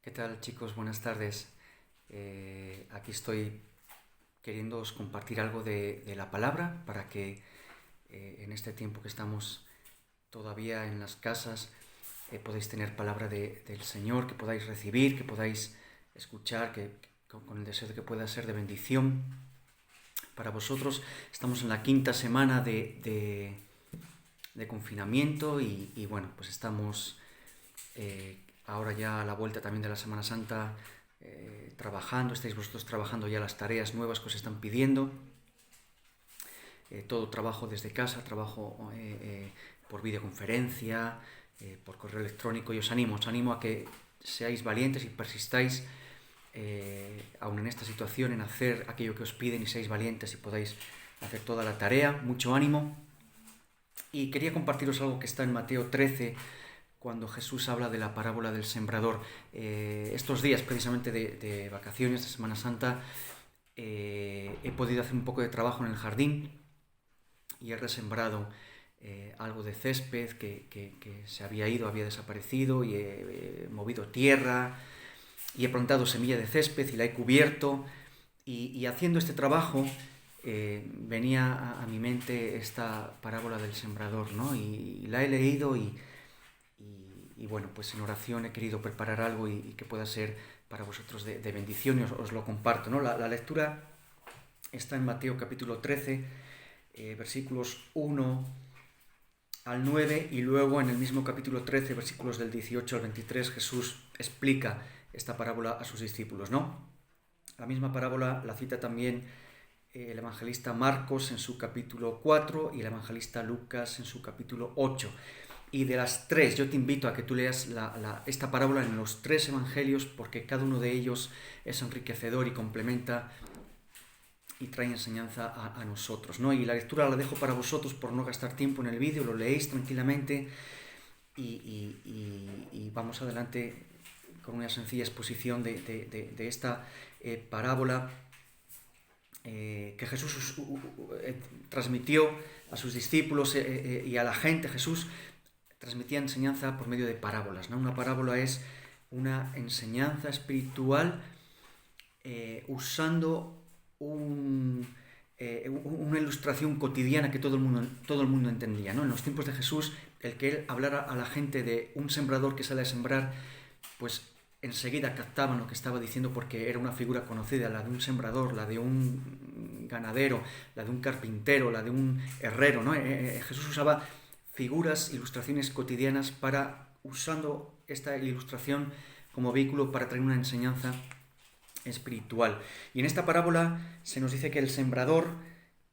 ¿Qué tal, chicos? Buenas tardes. Aquí estoy queriéndoos compartir algo de la palabra para que en este tiempo que estamos todavía en las casas podáis tener palabra del Señor, que podáis recibir, que podáis escuchar, con el deseo de que pueda ser de bendición para vosotros. Estamos en la quinta semana de confinamiento y bueno, pues estamos ahora ya a la vuelta también de la Semana Santa trabajando. Estáis vosotros trabajando ya las tareas nuevas que os están pidiendo. Todo trabajo desde casa, trabajo por videoconferencia, por correo electrónico, y os animo a que seáis valientes y persistáis aún en esta situación en hacer aquello que os piden, y seáis valientes y podáis hacer toda la tarea. Mucho ánimo. Y quería compartiros algo que está en Mateo 13, cuando Jesús habla de la parábola del sembrador. Estos días precisamente de vacaciones, de Semana Santa, he podido hacer un poco de trabajo en el jardín y he resembrado algo de césped que se había ido, había desaparecido, y he movido tierra y he plantado semilla de césped y la he cubierto, y haciendo este trabajo venía a mi mente esta parábola del sembrador, ¿no? Y la he leído y bueno, pues en oración he querido preparar algo y que pueda ser para vosotros de bendición, y os lo comparto, ¿no? La lectura está en Mateo capítulo 13, versículos 1 al 9, y luego en el mismo capítulo 13, versículos del 18 al 23, Jesús explica esta parábola a sus discípulos, ¿no? La misma parábola la cita también el evangelista Marcos en su capítulo 4 y el evangelista Lucas en su capítulo 8. Y de las tres, yo te invito a que tú leas esta parábola en los tres evangelios, porque cada uno de ellos es enriquecedor y complementa y trae enseñanza a nosotros, ¿no? Y la lectura la dejo para vosotros por no gastar tiempo en el vídeo, lo leéis tranquilamente y vamos adelante con una sencilla exposición de esta parábola que Jesús transmitió a sus discípulos y a la gente. Jesús transmitía enseñanza por medio de parábolas, ¿no? Una parábola es una enseñanza espiritual usando una ilustración cotidiana que todo el mundo entendía, ¿no? En los tiempos de Jesús, el que él hablara a la gente de un sembrador que sale a sembrar, pues enseguida captaban lo que estaba diciendo, porque era una figura conocida, la de un sembrador, la de un ganadero, la de un carpintero, la de un herrero, ¿no? Jesús usaba figuras, ilustraciones cotidianas usando esta ilustración como vehículo para traer una enseñanza espiritual. Y en esta parábola se nos dice que el sembrador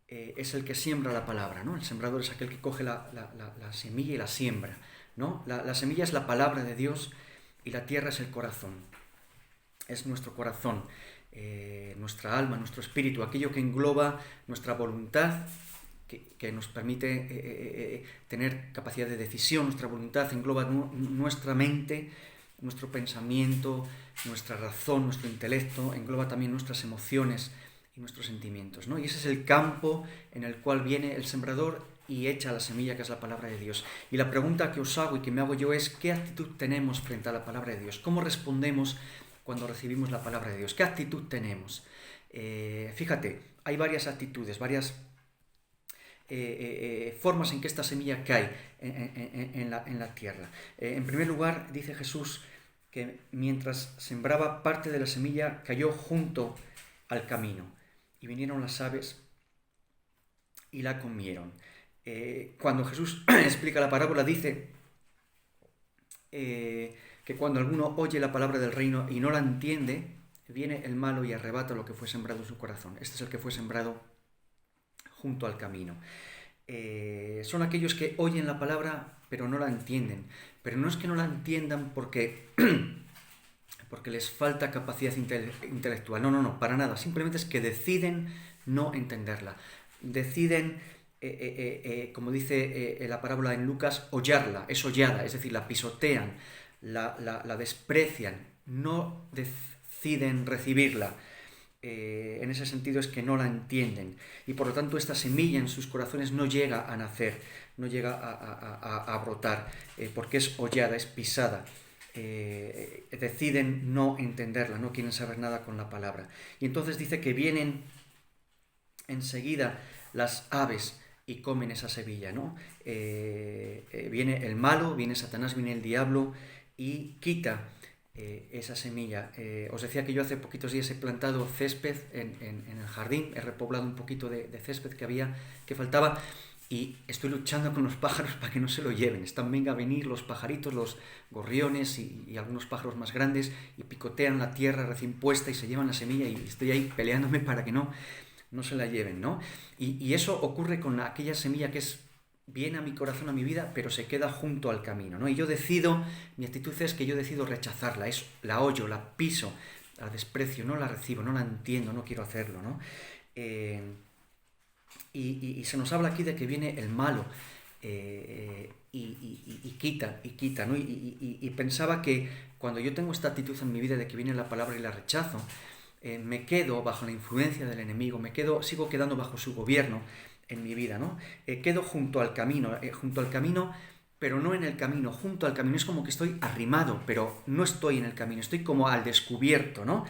es el que siembra la palabra, ¿no? El sembrador es aquel que coge la semilla y la siembra, ¿no? La semilla es la palabra de Dios y la tierra es el corazón. Es nuestro corazón, nuestra alma, nuestro espíritu, aquello que engloba nuestra voluntad, que nos permite tener capacidad de decisión. Nuestra voluntad engloba nuestra mente, nuestro pensamiento, nuestra razón, nuestro intelecto, engloba también nuestras emociones y nuestros sentimientos, ¿no? Y ese es el campo en el cual viene el sembrador y echa la semilla, que es la palabra de Dios. Y la pregunta que os hago y que me hago yo es: ¿qué actitud tenemos frente a la palabra de Dios? ¿Cómo respondemos cuando recibimos la palabra de Dios? ¿Qué actitud tenemos? Fíjate, hay varias actitudes, varias formas en que esta semilla cae en la tierra. En primer lugar, dice Jesús que mientras sembraba, parte de la semilla cayó junto al camino, y vinieron las aves y la comieron. Cuando Jesús explica la parábola, dice que cuando alguno oye la palabra del reino y no la entiende, viene el malo y arrebata lo que fue sembrado en su corazón. Este es el que fue sembrado junto al camino. Son aquellos que oyen la palabra pero no la entienden. Pero no es que no la entiendan porque les falta capacidad intelectual. No, para nada. Simplemente es que deciden no entenderla. Deciden, como dice la parábola en Lucas, hollarla. Es hollada, es decir, la pisotean, la desprecian, no deciden recibirla. En ese sentido es que no la entienden, y por lo tanto esta semilla en sus corazones no llega a nacer, no llega a brotar, porque es hollada, es pisada. deciden no entenderla, no quieren saber nada con la palabra. Y entonces dice que vienen enseguida las aves y comen esa semilla, ¿no? Viene el malo, viene Satanás, viene el diablo y quita esa semilla. Os decía que yo hace poquitos días he plantado césped en el jardín, he repoblado un poquito de césped que faltaba, y estoy luchando con los pájaros para que no se lo lleven. Están venga a venir los pajaritos, los gorriones y algunos pájaros más grandes, y picotean la tierra recién puesta y se llevan la semilla, y estoy ahí peleándome para que no se la lleven, ¿no? Y eso ocurre con aquella semilla que viene a mi corazón, a mi vida, pero se queda junto al camino, ¿no? Y mi actitud es que yo decido rechazarla, la hoyo, la piso, la desprecio, no la recibo, no la entiendo, no quiero hacerlo, ¿no? Y se nos habla aquí de que viene el malo y quita, ¿no? Y pensaba que cuando yo tengo esta actitud en mi vida de que viene la palabra y la rechazo, me quedo bajo la influencia del enemigo, sigo quedando bajo su gobierno en mi vida, ¿no? Quedo junto al camino, pero no en el camino, junto al camino. Es como que estoy arrimado, pero no estoy en el camino, estoy como al descubierto, ¿no?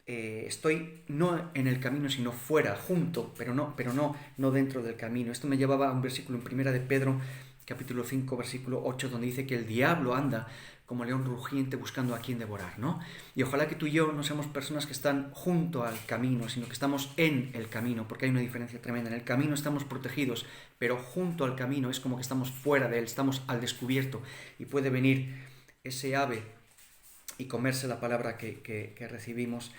Estoy no en el camino, sino fuera, junto, pero no dentro del camino. Esto me llevaba a un versículo en Primera de Pedro, capítulo 5, versículo 8, donde dice que el diablo anda como león rugiente buscando a quien devorar, ¿no? Y ojalá que tú y yo no seamos personas que están junto al camino, sino que estamos en el camino, porque hay una diferencia tremenda. En el camino estamos protegidos, pero junto al camino es como que estamos fuera de él, estamos al descubierto, y puede venir ese ave y comerse la palabra que recibimos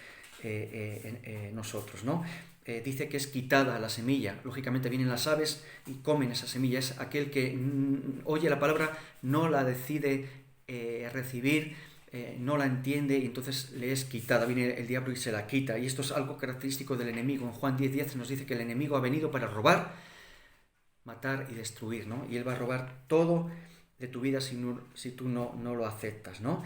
nosotros, ¿no? Dice que es quitada la semilla. Lógicamente vienen las aves y comen esa semilla. Es aquel que oye la palabra, no la decide recibir, no la entiende, y entonces le es quitada. Viene el diablo y se la quita. Y esto es algo característico del enemigo. En Juan 10:10 nos dice que el enemigo ha venido para robar, matar y destruir, ¿no? Y él va a robar todo de tu vida si tú no lo aceptas, ¿no?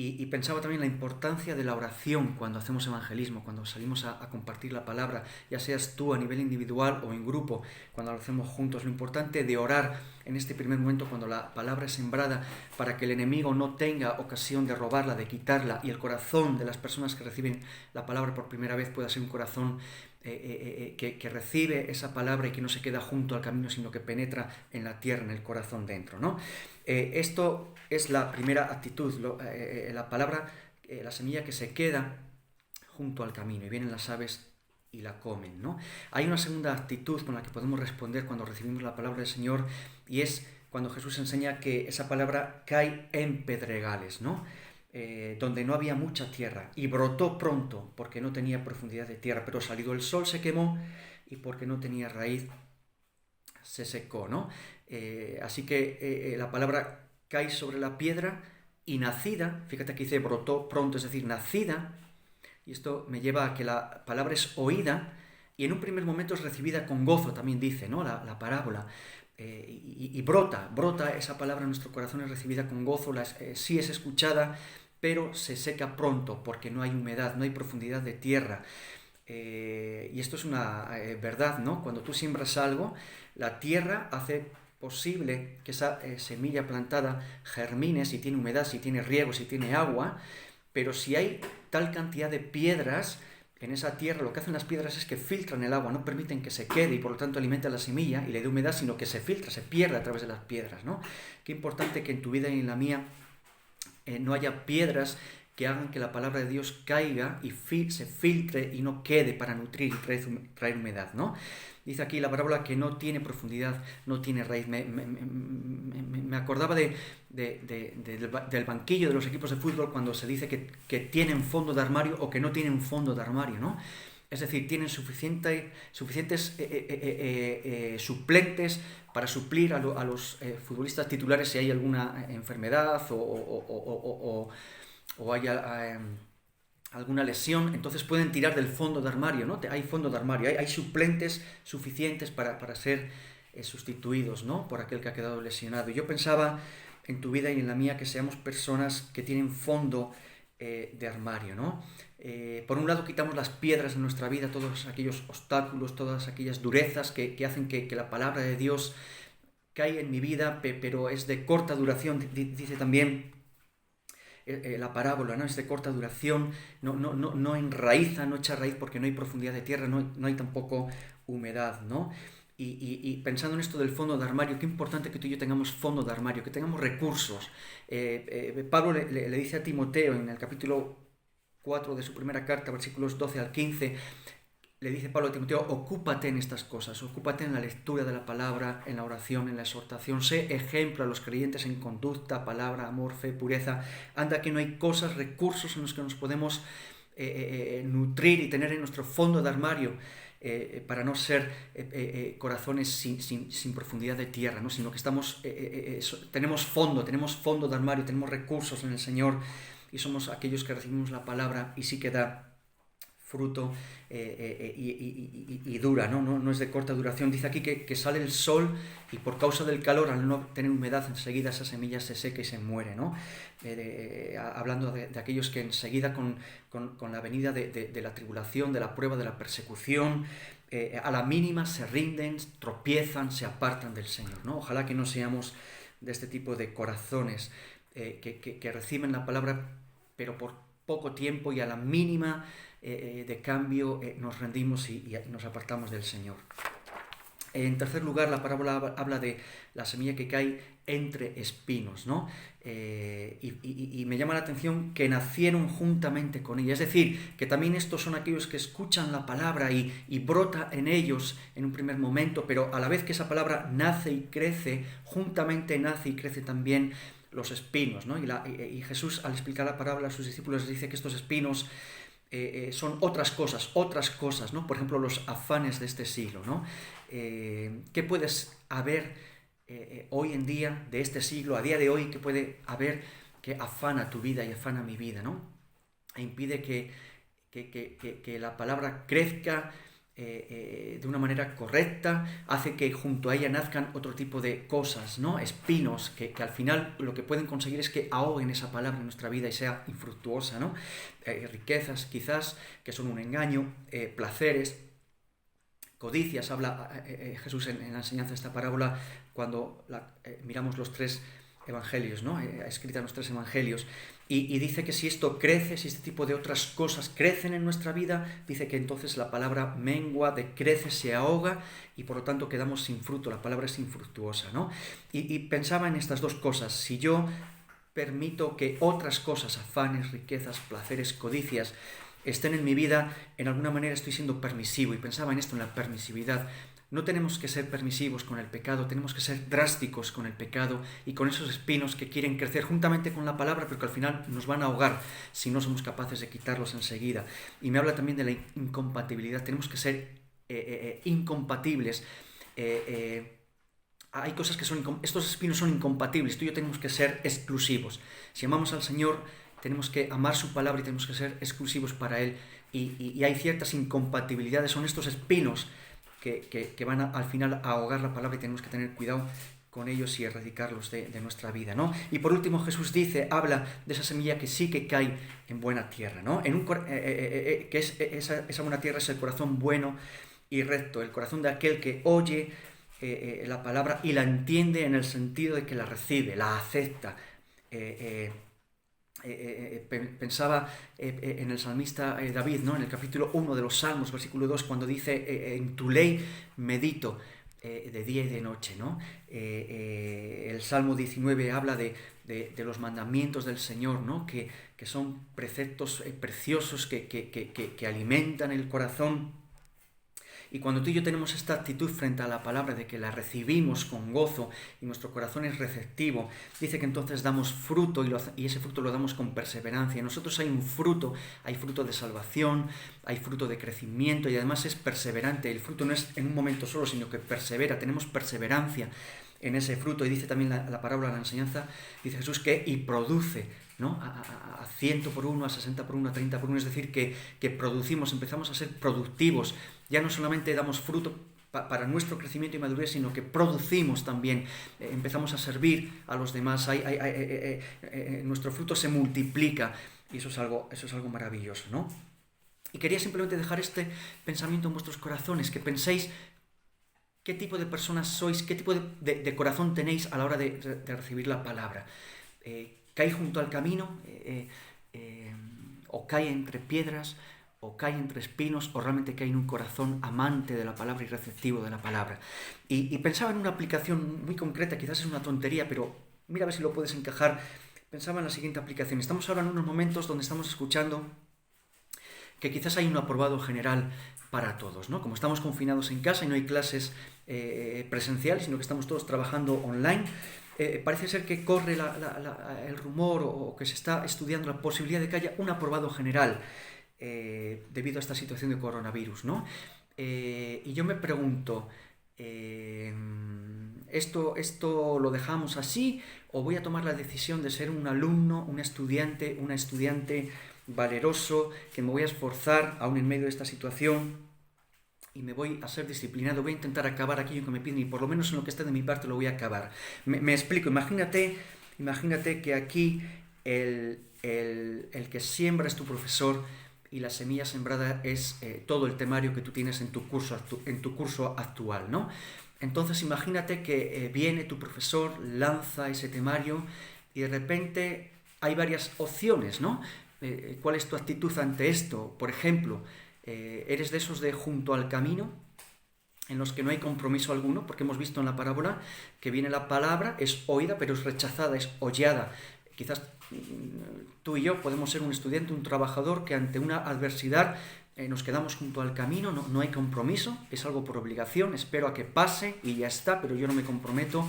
Y pensaba también la importancia de la oración cuando hacemos evangelismo, cuando salimos a compartir la palabra, ya seas tú a nivel individual o en grupo, cuando lo hacemos juntos. Lo importante de orar en este primer momento, cuando la palabra es sembrada, para que el enemigo no tenga ocasión de robarla, de quitarla, y el corazón de las personas que reciben la palabra por primera vez pueda ser un corazón que recibe esa palabra y que no se queda junto al camino, sino que penetra en la tierra, en el corazón dentro, ¿no? Esto es la primera actitud, la palabra, la semilla que se queda junto al camino, y vienen las aves y la comen, ¿no? Hay una segunda actitud con la que podemos responder cuando recibimos la palabra del Señor, y es cuando Jesús enseña que esa palabra cae en pedregales, ¿no? Donde no había mucha tierra, y brotó pronto porque no tenía profundidad de tierra, pero salido el sol se quemó, y porque no tenía raíz se secó, ¿no? Así que la palabra cae sobre la piedra y nacida, fíjate que dice brotó pronto, es decir, nacida, y esto me lleva a que la palabra es oída y en un primer momento es recibida con gozo, también dice, ¿no? La parábola. Y brota esa palabra en nuestro corazón, es recibida con gozo, sí es escuchada, pero se seca pronto porque no hay humedad, no hay profundidad de tierra. Y esto es una verdad, ¿no? Cuando tú siembras algo, la tierra hace posible que esa semilla plantada germine si tiene humedad, si tiene riego, si tiene agua, pero si hay tal cantidad de piedras en esa tierra, lo que hacen las piedras es que filtran el agua, no permiten que se quede y por lo tanto alimenta la semilla y le dé humedad, sino que se filtra, se pierde a través de las piedras, ¿no? Qué importante que en tu vida y en la mía no haya piedras que hagan que la palabra de Dios caiga y se filtre y no quede para nutrir y traer humedad, ¿no? Dice aquí la parábola que no tiene profundidad, no tiene raíz. Me acordaba del banquillo de los equipos de fútbol cuando se dice que tienen fondo de armario o que no tienen fondo de armario, ¿no? Es decir, tienen suficientes suplentes para suplir a los futbolistas titulares si hay alguna enfermedad o haya alguna lesión, entonces pueden tirar del fondo de armario, ¿no? Hay fondo de armario, hay suplentes suficientes para ser sustituidos, ¿no? Por aquel que ha quedado lesionado. Y yo pensaba en tu vida y en la mía que seamos personas que tienen fondo de armario, ¿no? Por un lado quitamos las piedras de nuestra vida, todos aquellos obstáculos, todas aquellas durezas que hacen que la palabra de Dios caiga en mi vida, pero es de corta duración. Dice también la parábola, ¿no? Es de corta duración, no enraiza, no echa raíz porque no hay profundidad de tierra, no hay tampoco humedad, ¿no? Y pensando en esto del fondo de armario, qué importante que tú y yo tengamos fondo de armario, que tengamos recursos. Pablo le dice a Timoteo en el capítulo 4 de su primera carta, versículos 12 al 15, le dice Pablo a Timoteo, ocúpate en estas cosas, ocúpate en la lectura de la palabra, en la oración, en la exhortación, sé ejemplo a los creyentes en conducta, palabra, amor, fe, pureza. Anda que no hay cosas, recursos en los que nos podemos nutrir y tener en nuestro fondo de armario, para no ser corazones sin profundidad de tierra, ¿no? Sino que tenemos fondo de armario, tenemos recursos en el Señor y somos aquellos que recibimos la palabra y sí que da fruto y dura, ¿no? No es de corta duración. Dice aquí que sale el sol y por causa del calor, al no tener humedad, enseguida esa semilla se seca y se muere, ¿no? Hablando de aquellos que enseguida con la venida de la tribulación, de la prueba, de la persecución, a la mínima se rinden, tropiezan, se apartan del Señor, ¿no? Ojalá que no seamos de este tipo de corazones que reciben la palabra, pero por poco tiempo y a la mínima de cambio nos rendimos y nos apartamos del Señor. En tercer lugar, la parábola habla de la semilla que cae entre espinos, ¿no? Y me llama la atención que nacieron juntamente con ella. Es decir, que también estos son aquellos que escuchan la palabra y brota en ellos en un primer momento, pero a la vez que esa palabra nace y crece, juntamente nace y crece también los espinos, ¿no? Y Jesús, al explicar la parábola a sus discípulos, les dice que estos espinos son otras cosas, ¿no? Por ejemplo, los afanes de este siglo, ¿no? ¿Qué puedes haber hoy en día de este siglo, a día de hoy, qué puede haber que afana tu vida y afana mi vida, ¿no? E impide que la palabra crezca de una manera correcta, hace que junto a ella nazcan otro tipo de cosas, ¿no? Espinos que al final lo que pueden conseguir es que ahoguen esa palabra en nuestra vida y sea infructuosa, ¿no? Riquezas quizás que son un engaño, placeres, codicias. Habla Jesús en la enseñanza de esta parábola cuando miramos los tres evangelios, ¿no? Escrita en los tres evangelios, y dice que si esto crece, si este tipo de otras cosas crecen en nuestra vida, dice que entonces la palabra mengua, decrece, se ahoga y por lo tanto quedamos sin fruto, la palabra es infructuosa, ¿no? Y pensaba en estas dos cosas. Si yo permito que otras cosas, afanes, riquezas, placeres, codicias, estén en mi vida, en alguna manera estoy siendo permisivo, y pensaba en esto, en la permisividad. No tenemos que ser permisivos con el pecado, tenemos que ser drásticos con el pecado y con esos espinos que quieren crecer juntamente con la palabra, pero que al final nos van a ahogar si no somos capaces de quitarlos enseguida. Y me habla también de la incompatibilidad, tenemos que ser incompatibles. Hay cosas que estos espinos son incompatibles, tú y yo tenemos que ser exclusivos. Si amamos al Señor, tenemos que amar su palabra y tenemos que ser exclusivos para Él. Y hay ciertas incompatibilidades, son estos espinos que van al final a ahogar la palabra y tenemos que tener cuidado con ellos y erradicarlos de nuestra vida, ¿no? Y por último Jesús habla de esa semilla que sí que cae en buena tierra, ¿no? Esa buena tierra es el corazón bueno y recto, el corazón de aquel que oye la palabra y la entiende en el sentido de que la recibe, la acepta. Pensaba en el salmista David, ¿no? En el capítulo 1 de los Salmos, versículo 2, cuando dice en tu ley medito de día y de noche, ¿no? El Salmo 19 habla de los mandamientos del Señor, ¿no? Que son preceptos preciosos que alimentan el corazón. Y cuando tú y yo tenemos esta actitud frente a la palabra de que la recibimos con gozo y nuestro corazón es receptivo, dice que entonces damos fruto y ese fruto lo damos con perseverancia. En nosotros hay fruto de salvación, hay fruto de crecimiento y además es perseverante. El fruto no es en un momento solo, sino que persevera, tenemos perseverancia en ese fruto. Y dice también la parábola, la enseñanza, dice Jesús que y produce, ¿no? A 100 por uno, a 60 por uno, a 30 por uno, es decir, que producimos, empezamos a ser productivos. Ya no solamente damos fruto para nuestro crecimiento y madurez, sino que producimos también, empezamos a servir a los demás, nuestro fruto se multiplica y eso es algo maravilloso, ¿no? Y quería simplemente dejar este pensamiento en vuestros corazones, que penséis qué tipo de personas sois, qué tipo de corazón tenéis a la hora de recibir la palabra. cae junto al camino, o cae entre piedras, o cae entre espinos, o realmente cae en un corazón amante de la palabra y receptivo de la palabra. Y pensaba en una aplicación muy concreta, quizás es una tontería, pero mira a ver si lo puedes encajar. Pensaba en la siguiente aplicación. Estamos ahora en unos momentos donde estamos escuchando que quizás hay un aprobado general para todos, ¿no? Como estamos confinados en casa y no hay clases presenciales, sino que estamos todos trabajando online, parece ser que corre el rumor o que se está estudiando la posibilidad de que haya un aprobado general debido a esta situación de coronavirus, ¿no? Y yo me pregunto, ¿esto lo dejamos así o voy a tomar la decisión de ser un alumno, una estudiante valeroso, que me voy a esforzar aún en medio de esta situación y me voy a ser disciplinado, voy a intentar acabar aquello que me piden y por lo menos en lo que está de mi parte lo voy a acabar? Me explico, imagínate que aquí el que siembra es tu profesor y la semilla sembrada es todo el temario que tú tienes en tu curso actual, ¿no? Entonces imagínate que viene tu profesor, lanza ese temario y de repente hay varias opciones, ¿no? ¿Cuál es tu actitud ante esto? Por ejemplo, ¿eres de esos de junto al camino, en los que no hay compromiso alguno? Porque hemos visto en la parábola que viene la palabra, es oída, pero es rechazada, es hollada. Quizás tú y yo podemos ser un estudiante, un trabajador, que ante una adversidad nos quedamos junto al camino, no hay compromiso, es algo por obligación, espero a que pase y ya está, pero yo no me comprometo,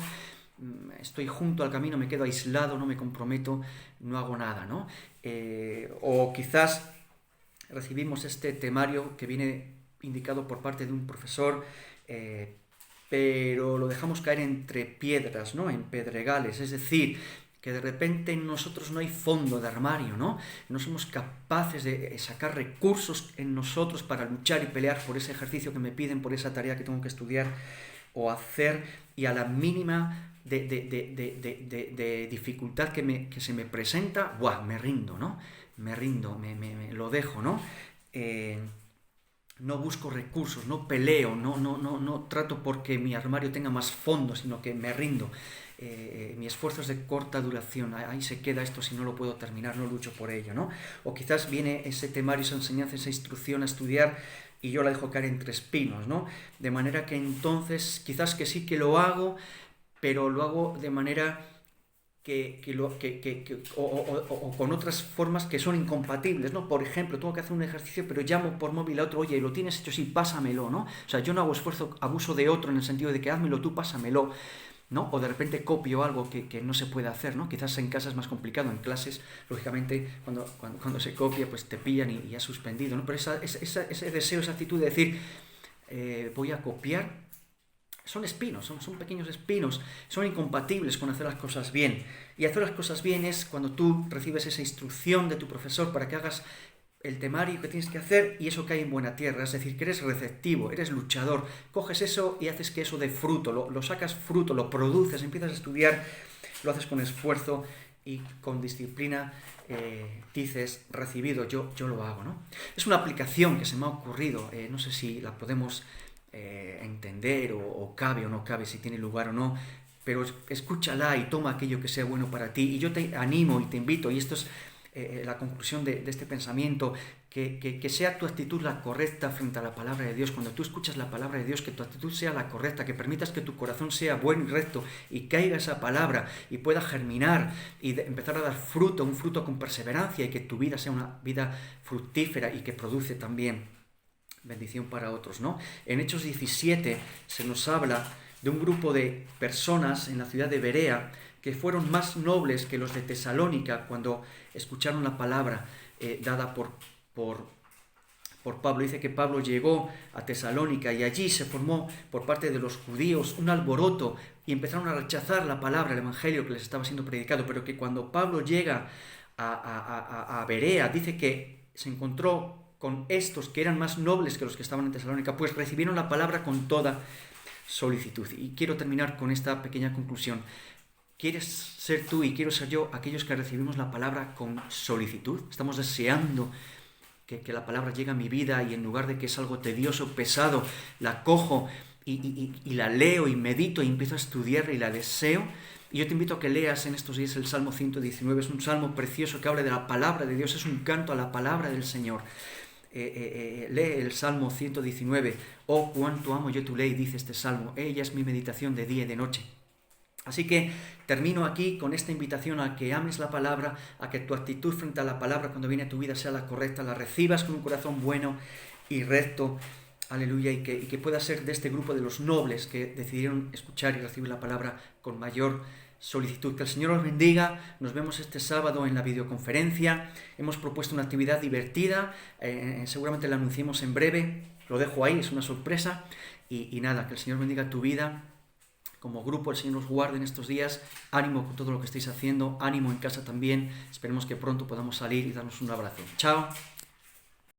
estoy junto al camino, me quedo aislado, no me comprometo, no hago nada, ¿no? O quizás recibimos este temario que viene indicado por parte de un profesor, pero lo dejamos caer entre piedras, ¿no? En pedregales, es decir, que de repente en nosotros no hay fondo de armario, ¿no? No somos capaces de sacar recursos en nosotros para luchar y pelear por ese ejercicio que me piden, por esa tarea que tengo que estudiar o hacer, y a la mínima de dificultad que se me presenta, ¡buah!, me rindo, ¿no? Me rindo, me lo dejo, ¿no? No busco recursos, no peleo, no trato porque mi armario tenga más fondo, sino que me rindo. Mi esfuerzo es de corta duración, ahí se queda esto, si no lo puedo terminar, no lucho por ello, ¿no? O quizás viene ese temario, esa enseñanza, esa instrucción a estudiar y yo la dejo caer entre espinos, ¿no? De manera que entonces quizás que sí que lo hago, pero lo hago de manera o con otras formas que son incompatibles, ¿no? Por ejemplo, tengo que hacer un ejercicio, pero llamo por móvil a otro, oye, ¿lo tienes hecho? Sí, pásamelo, ¿no? O sea, yo no hago esfuerzo, abuso de otro en el sentido de que házmelo tú, pásamelo, ¿no? O de repente copio algo que no se puede hacer, ¿no? Quizás en casa es más complicado, en clases, lógicamente, cuando se copia, pues te pillan y has suspendido, ¿no? Pero ese deseo, esa actitud de decir, voy a copiar, son espinos, son pequeños espinos, son incompatibles con hacer las cosas bien. Y hacer las cosas bien es cuando tú recibes esa instrucción de tu profesor para que hagas el temario que tienes que hacer y eso cae en buena tierra, es decir, que eres receptivo, eres luchador, coges eso y haces que eso dé fruto, lo sacas fruto, lo produces, empiezas a estudiar, lo haces con esfuerzo y con disciplina, dices, recibido, yo lo hago, ¿no? Es una aplicación que se me ha ocurrido, no sé si la podemos entender o cabe o no cabe, si tiene lugar o no, pero escúchala y toma aquello que sea bueno para ti. Y yo te animo y te invito, y esto es la conclusión de este pensamiento, que sea tu actitud la correcta frente a la palabra de Dios. Cuando tú escuchas la palabra de Dios, que tu actitud sea la correcta, que permitas que tu corazón sea bueno y recto y caiga esa palabra y pueda germinar y empezar a dar fruto, un fruto con perseverancia, y que tu vida sea una vida fructífera y que produce también bendición para otros, ¿no? En Hechos 17 se nos habla de un grupo de personas en la ciudad de Berea que fueron más nobles que los de Tesalónica cuando escucharon la palabra dada por Pablo. Dice que Pablo llegó a Tesalónica y allí se formó por parte de los judíos un alboroto y empezaron a rechazar la palabra, el evangelio que les estaba siendo predicado, pero que cuando Pablo llega a Berea, dice que se encontró con estos que eran más nobles que los que estaban en Tesalónica, pues recibieron la palabra con toda solicitud. Y quiero terminar con esta pequeña conclusión. ¿Quieres ser tú y quiero ser yo aquellos que recibimos la palabra con solicitud? Estamos deseando que la palabra llegue a mi vida y en lugar de que es algo tedioso, pesado, la cojo y la leo y medito y empiezo a estudiarla y la deseo. Y yo te invito a que leas en estos días el Salmo 119. Es un salmo precioso que habla de la palabra de Dios, es un canto a la palabra del Señor. Lee el Salmo 119. Oh, cuánto amo yo tu ley, dice este salmo. Ella es mi meditación de día y de noche. Así que termino aquí con esta invitación a que ames la palabra, a que tu actitud frente a la palabra cuando viene a tu vida sea la correcta, la recibas con un corazón bueno y recto, aleluya, y que puedas ser de este grupo de los nobles que decidieron escuchar y recibir la palabra con mayor solicitud. Que el Señor os bendiga. Nos vemos este sábado en la videoconferencia. Hemos propuesto una actividad divertida, seguramente la anunciemos en breve, lo dejo ahí, es una sorpresa, y nada, que el Señor bendiga tu vida. Como grupo, el Señor nos guarde en estos días. Ánimo con todo lo que estáis haciendo, ánimo en casa también. Esperemos que pronto podamos salir y darnos un abrazo. Chao.